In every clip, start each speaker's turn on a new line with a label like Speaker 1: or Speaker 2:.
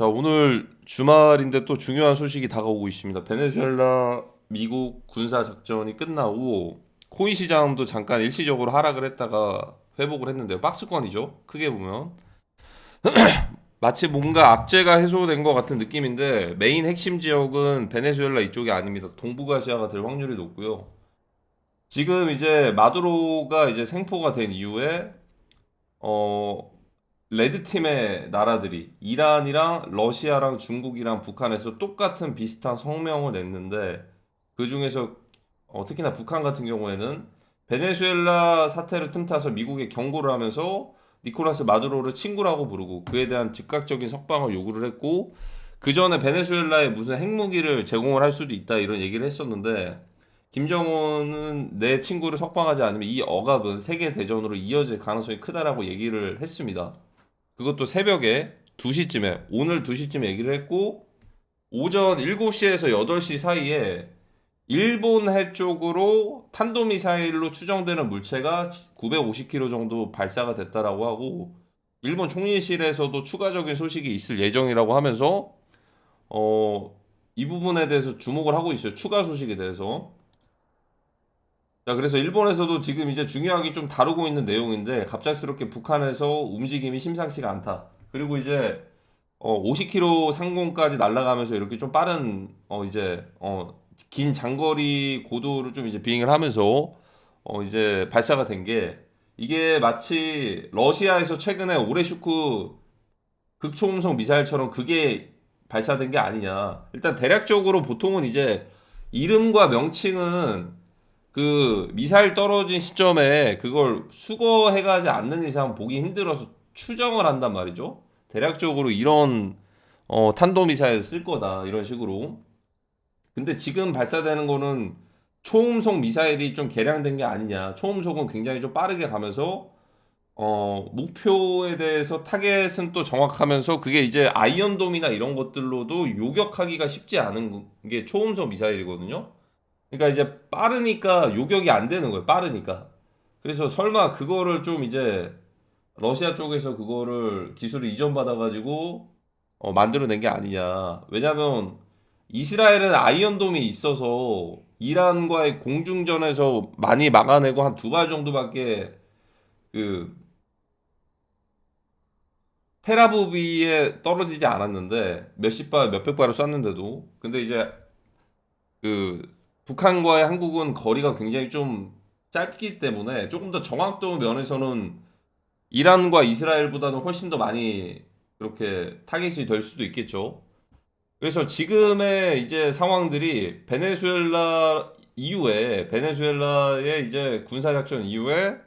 Speaker 1: 자, 오늘 주말인데 또 중요한 소식이 다가오고 있습니다. 베네수엘라 미국 군사 작전이 끝나고 코인 시장도 잠깐 일시적으로 하락을 했다가 회복을 했는데요. 박스권이죠. 크게 보면 마치 뭔가 악재가 해소된 것 같은 느낌인데 메인 핵심 지역은 베네수엘라 이쪽이 아닙니다. 동북아시아가 될 확률이 높고요. 지금 이제 마두로가 이제 생포가 된 이후에 어 레드팀의 나라들이 이란이랑 러시아랑 중국이랑 북한에서 똑같은 비슷한 성명을 냈는데 그 중에서 특히나 북한 같은 경우에는 베네수엘라 사태를 틈타서 미국에 경고를 하면서 니콜라스 마두로를 친구라고 부르고 그에 대한 즉각적인 석방을 요구를 했고 그 전에 베네수엘라에 무슨 핵무기를 제공을 할 수도 있다 이런 얘기를 했었는데 김정은은 내 친구를 석방하지 않으면 이 억압은 세계 대전으로 이어질 가능성이 크다라고 얘기를 했습니다. 그것도 새벽에 2시쯤에 오늘 2시쯤에 얘기를 했고 오전 7시에서 8시 사이에 일본 해 쪽으로 탄도미사일로 추정되는 물체가 950km 정도 발사가 됐다라고 하고 일본 총리실에서도 추가적인 소식이 있을 예정이라고 하면서 이 부분에 대해서 주목을 하고 있어요. 추가 소식에 대해서. 자, 그래서 일본에서도 지금 이제 중요하게 좀 다루고 있는 내용인데 갑작스럽게 북한에서 움직임이 심상치가 않다. 그리고 이제 50km 상공까지 날아가면서 이렇게 좀 빠른 이제 긴 장거리 고도를 좀 이제 비행을 하면서 이제 발사가 된 게 이게 마치 러시아에서 최근에 오레슈크 극초음속 미사일처럼 그게 발사된 게 아니냐. 일단 대략적으로 보통은 이제 이름과 명칭은 그 미사일 떨어진 시점에 그걸 수거해가지 않는 이상 보기 힘들어서 추정을 한단 말이죠. 대략적으로 이런 탄도미사일 쓸 거다 이런 식으로. 근데 지금 발사되는 거는 초음속 미사일이 좀 개량된 게 아니냐. 초음속은 굉장히 좀 빠르게 가면서 목표에 대해서 타겟은 또 정확하면서 그게 이제 아이언돔이나 이런 것들로도 요격하기가 쉽지 않은 게 초음속 미사일이거든요. 그러니까 이제 빠르니까 요격이 안 되는 거예요. 빠르니까. 그래서 설마 그거를 좀 이제 러시아 쪽에서 그거를 기술을 이전받아가지고 만들어낸 게 아니냐. 왜냐면 이스라엘은 아이언돔이 있어서 이란과의 공중전에서 많이 막아내고 한 두 발 정도밖에 그 테라보비에 떨어지지 않았는데 몇십 발, 몇백 발을 쐈는데도 근데 이제 그 북한과의 한국은 거리가 굉장히 좀 짧기 때문에 조금 더 정확도 면에서는 이란과 이스라엘보다는 훨씬 더 많이 그렇게 타겟이 될 수도 있겠죠. 그래서 지금의 이제 상황들이 베네수엘라의 이제 군사작전 이후에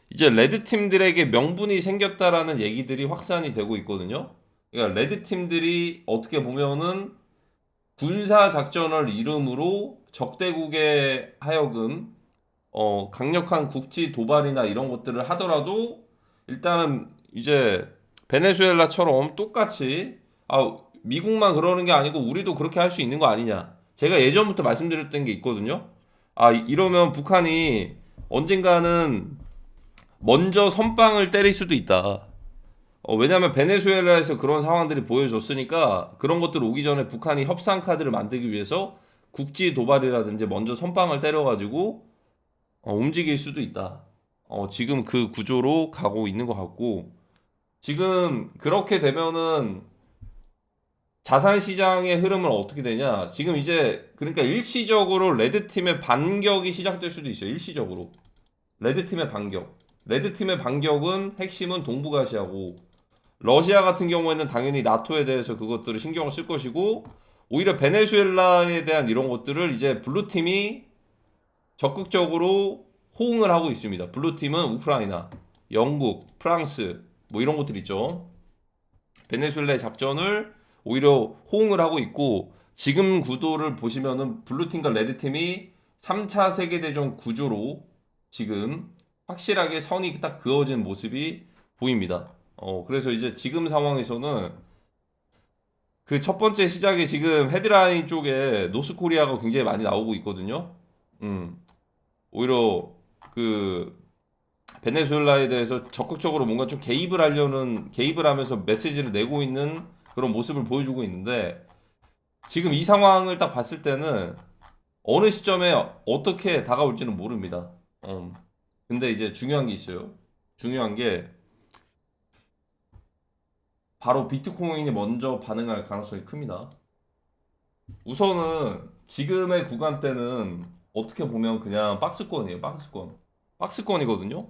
Speaker 1: 이제 레드 팀들에게 명분이 생겼다라는 얘기들이 확산이 되고 있거든요. 그러니까 레드 팀들이 어떻게 보면은 군사 작전을 이름으로 적대국에 하여금 강력한 국지 도발이나 이런 것들을 하더라도 일단은 이제 베네수엘라처럼 똑같이 미국만 그러는 게 아니고 우리도 그렇게 할 수 있는 거 아니냐. 제가 예전부터 말씀드렸던 게 있거든요. 이러면 북한이 언젠가는 먼저 선빵을 때릴 수도 있다. 왜냐하면 베네수엘라에서 그런 상황들이 보여줬으니까 그런 것들 오기 전에 북한이 협상 카드를 만들기 위해서 국지 도발이라든지 먼저 선빵을 때려가지고 움직일 수도 있다. 지금 그 구조로 가고 있는 것 같고 지금 그렇게 되면은 자산 시장의 흐름은 어떻게 되냐? 지금 이제 그러니까 일시적으로 레드 팀의 반격이 시작될 수도 있어요. 일시적으로 레드 팀의 반격. 레드 팀의 반격은 핵심은 동북아시아고 러시아 같은 경우에는 당연히 나토에 대해서 그것들을 신경을 쓸 것이고 오히려 베네수엘라에 대한 이런 것들을 이제 블루팀이 적극적으로 호응을 하고 있습니다. 블루팀은 우크라이나, 영국, 프랑스 뭐 이런 것들 있죠. 베네수엘라의 작전을 오히려 호응을 하고 있고 지금 구도를 보시면은 블루팀과 레드팀이 3차 세계대전 구조로 지금 확실하게 선이 딱 그어진 모습이 보입니다. 그래서 이제 지금 상황에서는 그 첫 번째 시작에 지금 헤드라인 쪽에 노스코리아가 굉장히 많이 나오고 있거든요. 음, 오히려 그 베네수엘라에 대해서 적극적으로 뭔가 좀 개입을 하면서 메시지를 내고 있는 그런 모습을 보여주고 있는데 지금 이 상황을 딱 봤을 때는 어느 시점에 어떻게 다가올지는 모릅니다. 근데 이제 중요한 게 있어요. 중요한 게 바로 비트코인이 먼저 반응할 가능성이 큽니다. 우선은 지금의 구간대는 어떻게 보면 그냥 박스권이에요. 박스권이거든요.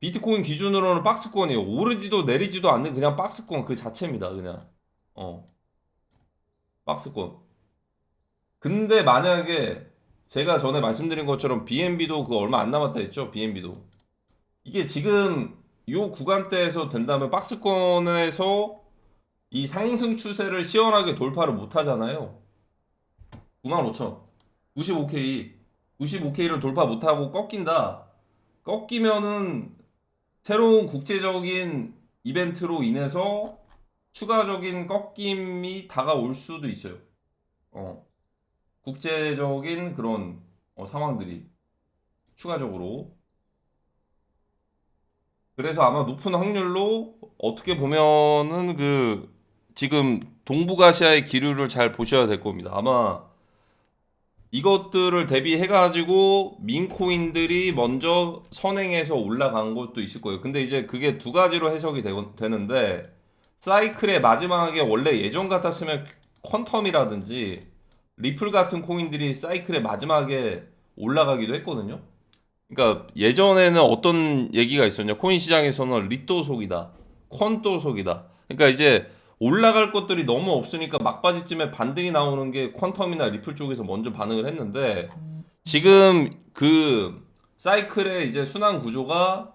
Speaker 1: 비트코인 기준으로는 박스권이에요. 오르지도 내리지도 않는 그냥 박스권 그 자체입니다. 그냥 박스권. 근데 만약에 제가 전에 말씀드린 것처럼 BNB도 그 얼마 안 남았다 했죠. BNB도 이게 지금 요 구간대에서 된다면 박스권에서 이 상승 추세를 시원하게 돌파를 못 하잖아요. 95,000 95K를 돌파 못하고 꺾인다. 꺾이면은 새로운 국제적인 이벤트로 인해서 추가적인 꺾임이 다가올 수도 있어요. 국제적인 그런 상황들이 추가적으로. 그래서 아마 높은 확률로 어떻게 보면은 그 지금 동북아시아의 기류를 잘 보셔야 될 겁니다. 아마 이것들을 대비해가지고 민코인들이 먼저 선행해서 올라간 것도 있을 거예요. 근데 이제 그게 두 가지로 해석이 되는데 사이클의 마지막에 원래 예전 같았으면 퀀텀이라든지 리플 같은 코인들이 사이클의 마지막에 올라가기도 했거든요. 그러니까 예전에는 어떤 얘기가 있었냐? 코인 시장에서는 리또 속이다, 콘또 속이다. 그러니까 이제 올라갈 것들이 너무 없으니까 막바지쯤에 반등이 나오는 게 퀀텀이나 리플 쪽에서 먼저 반응을 했는데 지금 그 사이클의 이제 순환 구조가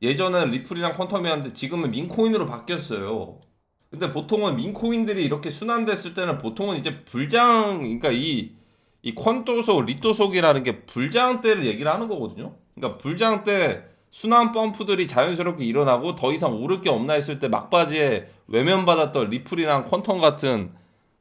Speaker 1: 예전에는 리플이랑 퀀텀이었는데 지금은 민코인으로 바뀌었어요. 근데 보통은 민코인들이 이렇게 순환됐을 때는 보통은 이제 불장, 그러니까 이 콘도속, 리또속이라는 게 불장 때를 얘기를 하는 거거든요. 그러니까 불장 때 순환 펌프들이 자연스럽게 일어나고 더 이상 오를 게 없나 했을 때 막바지에 외면받았던 리플이나 퀀텀 같은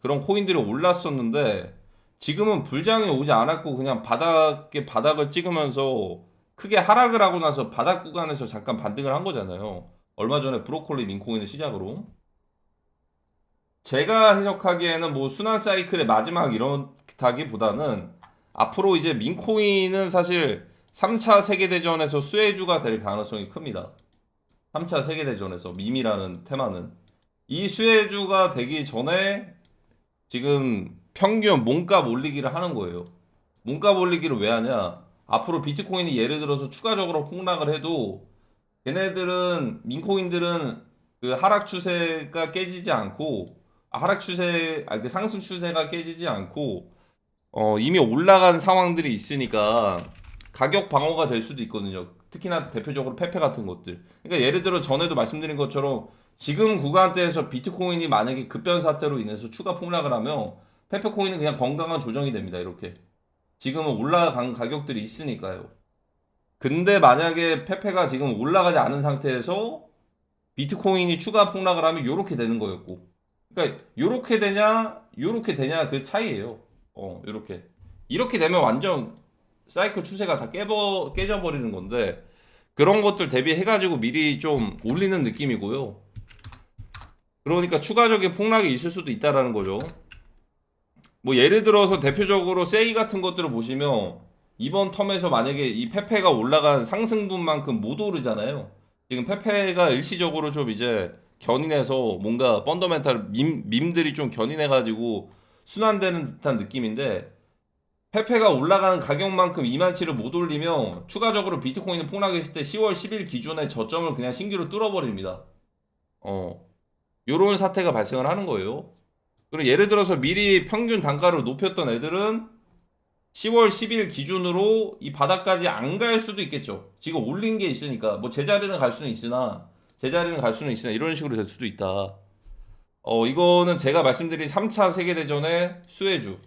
Speaker 1: 그런 코인들이 올랐었는데 지금은 불장이 오지 않았고 그냥 바닥을 찍으면서 크게 하락을 하고 나서 바닥 구간에서 잠깐 반등을 한 거잖아요. 얼마 전에 브로콜리 민코인을 시작으로. 제가 해석하기에는 뭐 순환 사이클의 마지막 이렇다기보다는 앞으로 이제 민코인은 사실 3차 세계대전에서 수혜주가 될 가능성이 큽니다. 3차 세계대전에서 밈이라는 테마는 이 수혜주가 되기 전에 지금 평균 몸값 올리기를 하는 거예요. 몸값 올리기를 왜 하냐? 앞으로 비트코인이 예를 들어서 추가적으로 폭락을 해도 걔네들은 민코인들은 그 하락 추세가 깨지지 않고 그 상승 추세가 깨지지 않고 이미 올라간 상황들이 있으니까 가격 방어가 될 수도 있거든요. 특히나 대표적으로 페페 같은 것들. 그러니까 예를 들어 전에도 말씀드린 것처럼 지금 구간대에서 비트코인이 만약에 급변 사태로 인해서 추가 폭락을 하면 페페 코인은 그냥 건강한 조정이 됩니다. 이렇게. 지금은 올라간 가격들이 있으니까요. 근데 만약에 페페가 지금 올라가지 않은 상태에서 비트코인이 추가 폭락을 하면 요렇게 되는 거였고. 그러니까 요렇게 되냐 그 차이예요. 요렇게. 이렇게 되면 완전 사이클 추세가 다 깨져버리는 건데 그런 것들 대비해가지고 미리 좀 올리는 느낌이고요. 그러니까 추가적인 폭락이 있을 수도 있다라는 거죠. 뭐 예를 들어서 대표적으로 세이 같은 것들을 보시면 이번 텀에서 만약에 이 페페가 올라간 상승분만큼 못 오르잖아요. 지금 페페가 일시적으로 좀 이제 견인해서 뭔가 펀더멘탈 밈들이 좀 견인해가지고 순환되는 듯한 느낌인데 페페가 올라가는 가격만큼 이만치를 못 올리면 추가적으로 비트코인이 폭락했을 때 10월 10일 기준의 저점을 그냥 신규로 뚫어버립니다. 요런 사태가 발생을 하는 거예요. 그리고 예를 들어서 미리 평균 단가를 높였던 애들은 10월 10일 기준으로 이 바닥까지 안 갈 수도 있겠죠. 지금 올린 게 있으니까 뭐 제자리는 갈 수는 있으나 이런 식으로 될 수도 있다. 이거는 제가 말씀드린 3차 세계대전의 수혜주,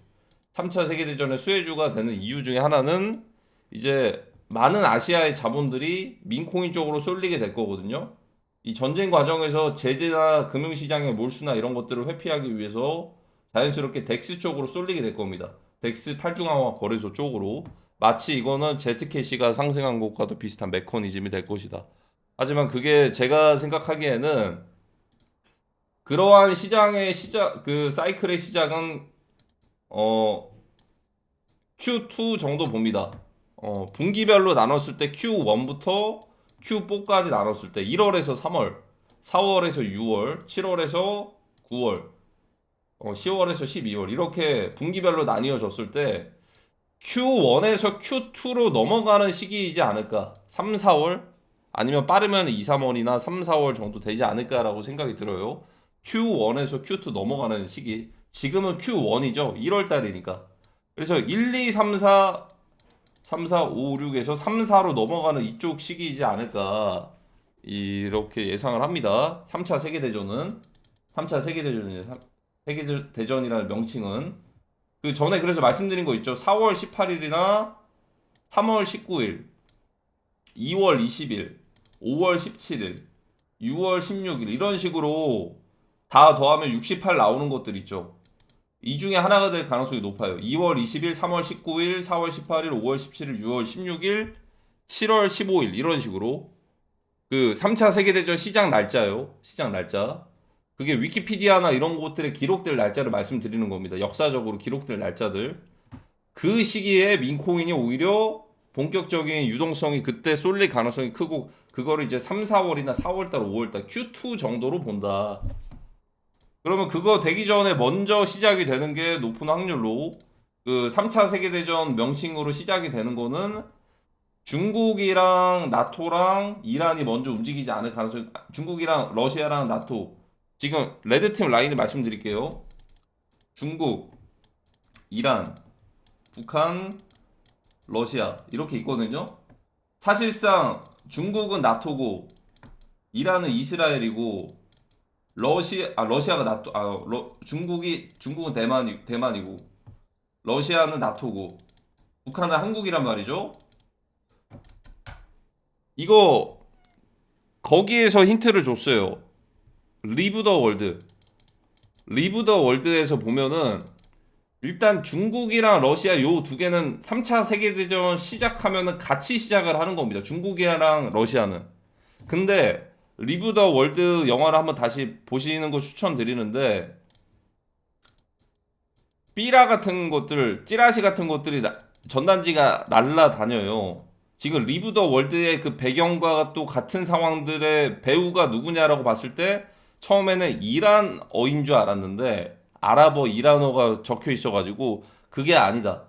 Speaker 1: 3차 세계대전의 수혜주가 되는 이유 중에 하나는 이제 많은 아시아의 자본들이 민코인 쪽으로 쏠리게 될 거거든요. 이 전쟁 과정에서 제재나 금융시장의 몰수나 이런 것들을 회피하기 위해서 자연스럽게 덱스 쪽으로 쏠리게 될 겁니다. 덱스 탈중앙화 거래소 쪽으로. 마치 이거는 ZKC가 상승한 것과도 비슷한 메커니즘이 될 것이다. 하지만 그게 제가 생각하기에는 그러한 시장의 시작 그 사이클의 시작은 Q2 정도 봅니다. 분기별로 나눴을 때 Q1부터 Q4까지 나눴을 때 1월에서 3월, 4월에서 6월, 7월에서 9월, 10월에서 12월 이렇게 분기별로 나뉘어졌을 때 Q1에서 Q2로 넘어가는 시기이지 않을까. 3, 4월 아니면 빠르면 2, 3월이나 3, 4월 정도 되지 않을까라고 생각이 들어요. Q1에서 Q2 넘어가는 시기. 지금은 Q1이죠. 1월 달이니까. 그래서 1, 2, 3, 4, 3, 4, 5, 6에서 3, 4로 넘어가는 이쪽 시기이지 않을까. 이렇게 예상을 합니다. 3차 세계대전은 3차 세계대전이에요. 세계대전이라는 명칭은 그 전에 그래서 말씀드린 거 있죠. 4월 18일이나 3월 19일, 2월 20일, 5월 17일, 6월 16일 이런 식으로 다 더하면 68 나오는 것들 있죠. 이 중에 하나가 될 가능성이 높아요. 2월 20일, 3월 19일, 4월 18일, 5월 17일, 6월 16일, 7월 15일 이런 식으로 그 3차 세계대전 시작 날짜요. 시작 날짜. 그게 위키피디아나 이런 곳들에 기록될 날짜를 말씀드리는 겁니다. 역사적으로 기록될 날짜들. 그 시기에 민코인이 오히려 본격적인 유동성이 그때 쏠릴 가능성이 크고 그거를 이제 3, 4월이나 4월달, 5월달 Q2 정도로 본다. 그러면 그거 되기 전에 먼저 시작이 되는 게 높은 확률로 그 3차 세계대전 명칭으로 시작이 되는 거는 중국이랑 나토랑 이란이 먼저 움직이지 않을 가능성이 중국이랑 러시아랑 나토 지금 레드팀 라인을 말씀드릴게요. 중국, 이란, 북한, 러시아 이렇게 있거든요. 사실상 중국은 나토고 이란은 이스라엘이고 러시아가 나토 중국은 대만이고 러시아는 나토고 북한은 한국이란 말이죠. 이거 거기에서 힌트를 줬어요. 리브 더 월드. 리브 더 월드에서 보면은 일단 중국이랑 러시아 요 두 개는 3차 세계대전 시작하면은 같이 시작을 하는 겁니다. 중국이랑 러시아는. 근데 리브 더 월드 영화를 한번 다시 보시는 거 추천드리는데 삐라 같은 것들, 찌라시 같은 것들이 전단지가 날라다녀요. 지금 리브 더 월드의 그 배경과 또 같은 상황들의 배우가 누구냐라고 봤을 때 처음에는 이란어인 줄 알았는데 아랍어 이란어가 적혀 있어가지고 그게 아니다.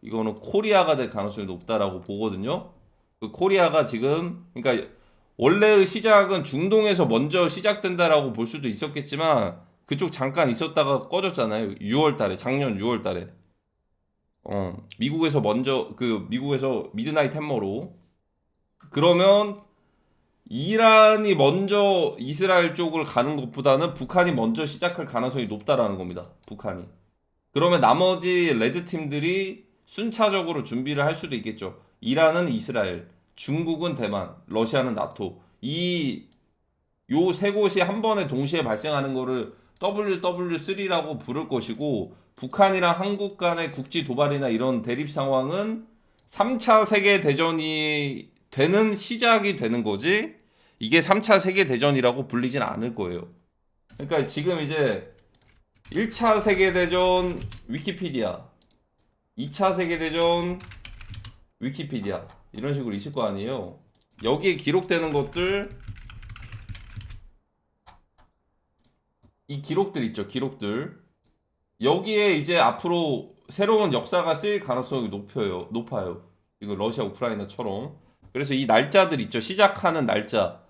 Speaker 1: 이거는 코리아가 될 가능성이 높다라고 보거든요. 그 코리아가 지금 그러니까 원래의 시작은 중동에서 먼저 시작된다라고 볼 수도 있었겠지만 그쪽 잠깐 있었다가 꺼졌잖아요. 6월 달에 작년 6월 달에. 미국에서 먼저 미국에서 미드나잇 햄머로 그러면 이란이 먼저 이스라엘 쪽을 가는 것보다는 북한이 먼저 시작할 가능성이 높다라는 겁니다. 북한이. 그러면 나머지 레드 팀들이 순차적으로 준비를 할 수도 있겠죠. 이란은 이스라엘, 중국은 대만, 러시아는 나토. 이 요 세 곳이 한 번에 동시에 발생하는 거를 WW3라고 부를 것이고 북한이랑 한국 간의 국지 도발이나 이런 대립 상황은 3차 세계 대전이 되는 시작이 되는 거지. 이게 3차 세계 대전이라고 불리진 않을 거예요. 그러니까 지금 이제 1차 세계 대전 위키피디아, 2차 세계 대전 위키피디아 이런 식으로 있을 거 아니에요. 여기에 기록되는 것들 이 기록들 있죠. 기록들. 여기에 이제 앞으로 새로운 역사가 쓰일 가능성이 높아요. 이거 러시아 우크라이나처럼. 그래서 이 날짜들 있죠. 시작하는 날짜.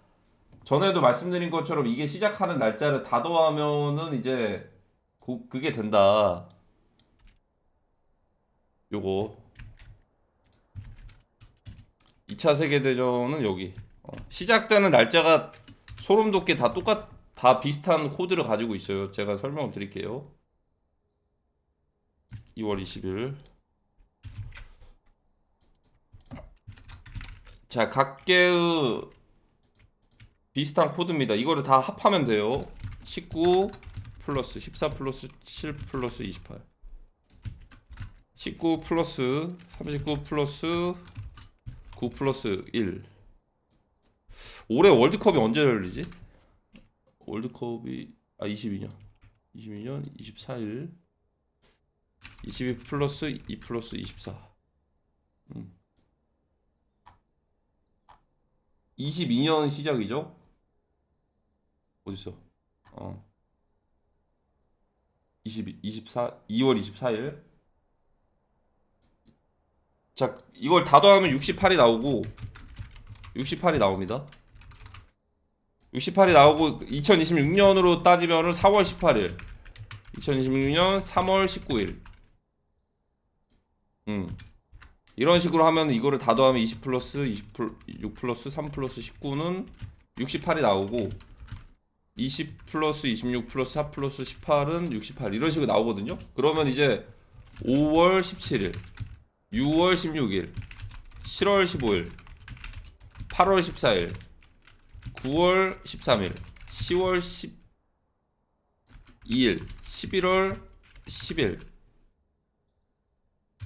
Speaker 1: 전에도 말씀드린 것처럼 이게 시작하는 날짜를 다 더하면은 이제 그게 된다. 요거 2차 세계대전은 여기 시작되는 날짜가 소름 돋게 다 비슷한 코드를 가지고 있어요. 제가 설명을 드릴게요. 2월 20일. 자, 각계의 비슷한 코드입니다. 이거를 다 합하면 돼요. 19 플러스 14 플러스 7 플러스 28. 19 플러스 39 플러스 9 플러스 1. 올해 월드컵이 언제 열리지? 월드컵이 아 22년 24일 22 플러스 2 플러스 24 22년 시작이죠? 어딨어? 어 24 2월 24일. 자 이걸 다 더하면 68이 나오고 68이 나옵니다. 68이 나오고 2026년으로 따지면은 4월 18일 2026년 3월 19일 이런 식으로 하면 이거를 다 더하면 20 플러스 6 플러스 3 플러스 19는 68이 나오고 20 플러스 26 플러스 4 플러스 18은 68 이런 식으로 나오거든요. 그러면 이제 5월 17일 6월 16일 7월 15일 8월 14일 9월 13일 10월 12일 11월 10일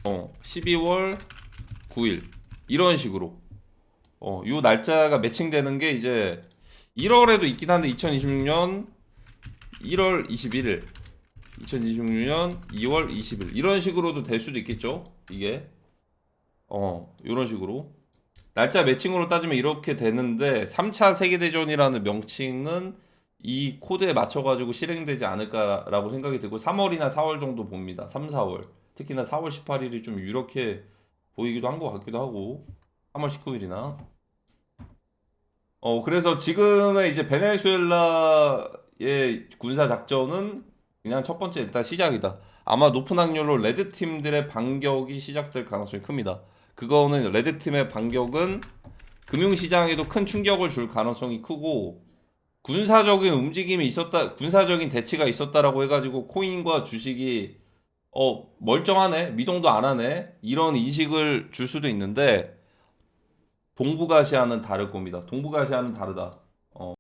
Speaker 1: 12월 9일 이런 식으로 요 날짜가 매칭되는 게 이제 1월에도 있긴 한데 2026년 1월 21일 2026년 2월 20일 이런 식으로도 될 수도 있겠죠. 이게 이런 식으로 날짜 매칭으로 따지면 이렇게 되는데 3차 세계대전이라는 명칭은 이 코드에 맞춰가지고 실행되지 않을까라고 생각이 들고 3월이나 4월 정도 봅니다. 3, 4월 특히나 4월 18일이 좀 유력해 보이기도 한 것 같기도 하고 3월 19일이나 그래서 지금의 이제 베네수엘라의 군사 작전은 그냥 첫 번째 일단 시작이다. 아마 높은 확률로 레드 팀들의 반격이 시작될 가능성이 큽니다. 그거는 레드 팀의 반격은 금융시장에도 큰 충격을 줄 가능성이 크고 군사적인 움직임이 있었다, 군사적인 대치가 있었다라고 해가지고 코인과 주식이 멀쩡하네, 미동도 안 하네 이런 인식을 줄 수도 있는데 동북아시아는 다를 겁니다. 동북아시아는 다르다.